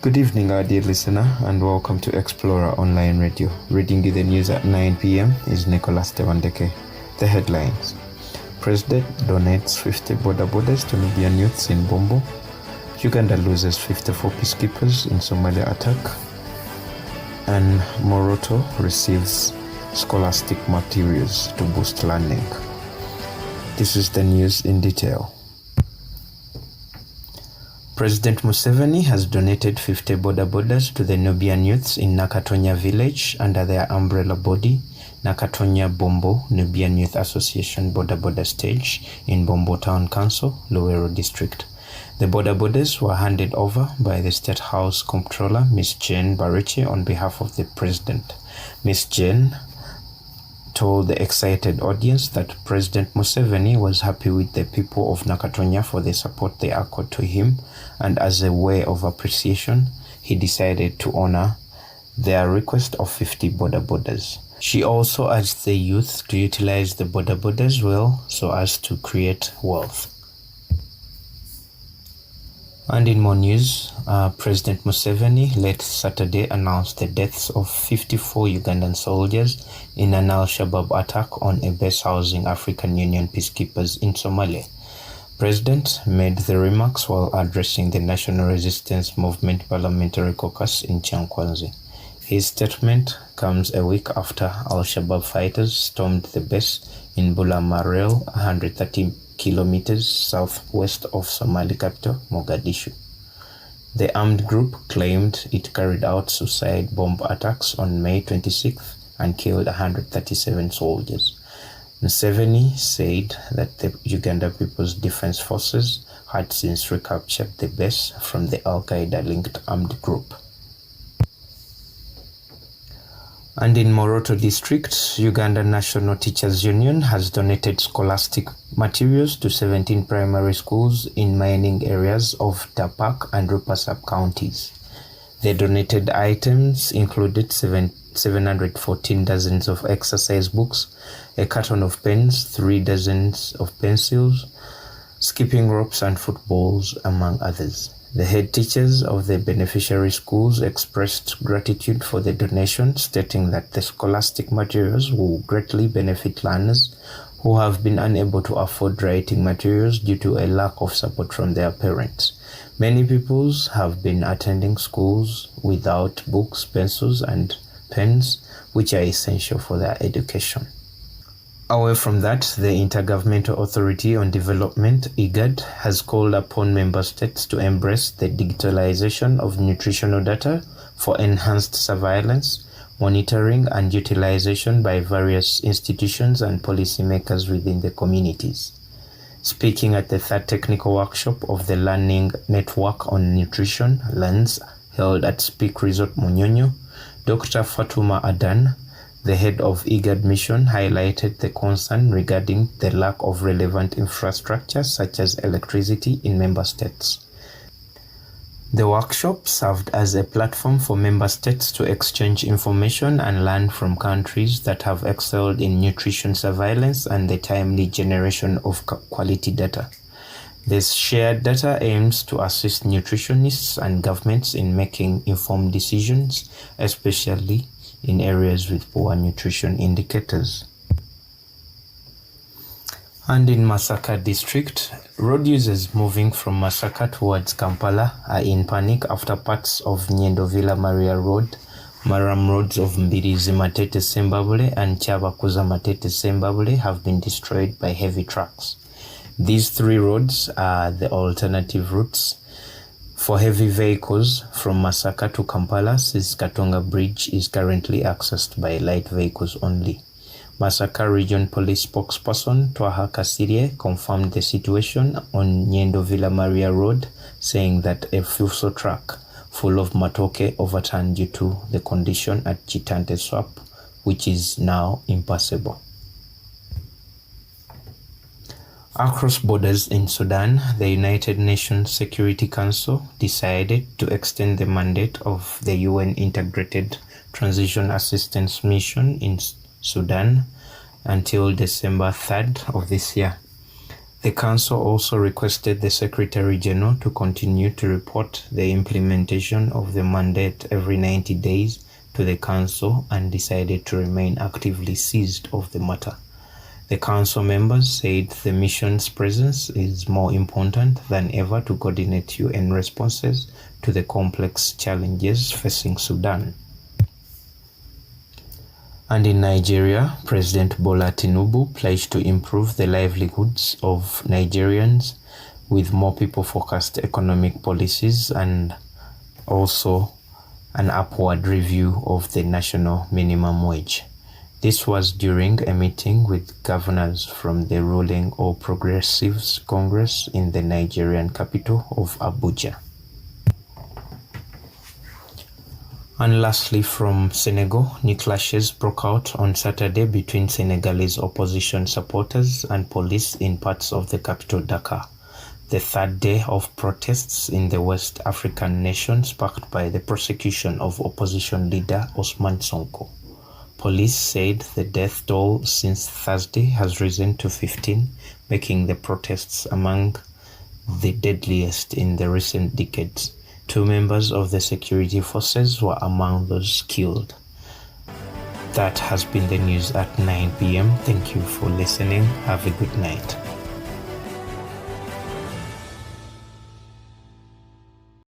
Good evening, our dear listener, and welcome to Explorer Online Radio. Reading you the news at 9 p.m. is Nicholas Tewandeke. The headlines. President donates 50 border borders to Nubian youths in Bombo. Uganda loses 54 peacekeepers in Somalia attack. And Moroto receives scholastic materials to boost learning. This is the news in detail. President Museveni has donated 50 border borders to the Nubian youths in Nakatonya village under their umbrella body, Nakatonya Bombo Nubian Youth Association Border Stage in Bombo Town Council, Luwero District. The border borders were handed over by the State House Comptroller, Ms. Jane Barichi, on behalf of the President. Ms. Jane told the excited audience that President Museveni was happy with the people of Nakatonya for the support they accorded to him, and as a way of appreciation, he decided to honor their request of 50 border borders. She also urged the youth to utilize the border borders well so as to create wealth. And in more news, President Museveni late Saturday announced the deaths of 54 Ugandan soldiers in an Al-Shabaab attack on a base housing African Union peacekeepers in Somalia. President made the remarks while addressing the National Resistance Movement Parliamentary Caucus in Chankwanzi. His statement comes a week after Al-Shabaab fighters stormed the base in Bulamarel, 130 kilometers southwest of Somali capital, Mogadishu. The armed group claimed it carried out suicide bomb attacks on May 26th and killed 137 soldiers. Museveni said that the Uganda People's Defense Forces had since recaptured the base from the Al-Qaeda-linked armed group. And in Moroto District, Uganda National Teachers Union has donated scholastic materials to 17 primary schools in mining areas of Tapak and Rupasap counties. The donated items included 714 dozens of exercise books, a carton of pens, 3 dozens of pencils, skipping ropes and footballs, among others. The head teachers of the beneficiary schools expressed gratitude for the donation, stating that the scholastic materials will greatly benefit learners who have been unable to afford writing materials due to a lack of support from their parents. Many pupils have been attending schools without books, pencils, and pens, which are essential for their education. Away from that, the Intergovernmental Authority on Development, IGAD, has called upon member states to embrace the digitalization of nutritional data for enhanced surveillance, monitoring, and utilization by various institutions and policymakers within the communities. Speaking at the third technical workshop of the Learning Network on Nutrition, LENS, held at Speak Resort Munyonyo, Dr. Fatuma Adan, the head of IGAD mission, highlighted the concern regarding the lack of relevant infrastructure such as electricity in member states. The workshop served as a platform for member states to exchange information and learn from countries that have excelled in nutrition surveillance and the timely generation of quality data. This shared data aims to assist nutritionists and governments in making informed decisions, especially in areas with poor nutrition indicators. And in Masaka district, road users moving from Masaka towards Kampala are in panic after parts of Nyendo Villa Maria Road, Maram roads of Mbirizi Matete Sembabule and Chavakuza Matete Sembabule have been destroyed by heavy trucks. These 3 roads are the alternative routes for heavy vehicles from Masaka to Kampala, since Katonga Bridge is currently accessed by light vehicles only. Masaka Region Police spokesperson Twaha Kasirie confirmed the situation on Nyendo Villa Maria Road, saying that a Fuso truck full of matoke overturned due to the condition at Chitante Swap, which is now impassable. Across borders in Sudan, the United Nations Security Council decided to extend the mandate of the UN Integrated Transition Assistance Mission in Sudan until December 3rd of this year. The Council also requested the Secretary General to continue to report the implementation of the mandate every 90 days to the Council and decided to remain actively seized of the matter. The Council members said the mission's presence is more important than ever to coordinate UN responses to the complex challenges facing Sudan. And in Nigeria, President Bola Tinubu pledged to improve the livelihoods of Nigerians with more people-focused economic policies and also an upward review of the national minimum wage. This was during a meeting with governors from the ruling All Progressives Congress in the Nigerian capital of Abuja. And lastly, from Senegal, new clashes broke out on Saturday between Senegalese opposition supporters and police in parts of the capital Dakar, the third day of protests in the West African nation sparked by the prosecution of opposition leader Ousmane Sonko. Police said the death toll since Thursday has risen to 15, making the protests among the deadliest in the recent decades. 2 members of the security forces were among those killed. That has been the news at 9 p.m. Thank you for listening. Have a good night.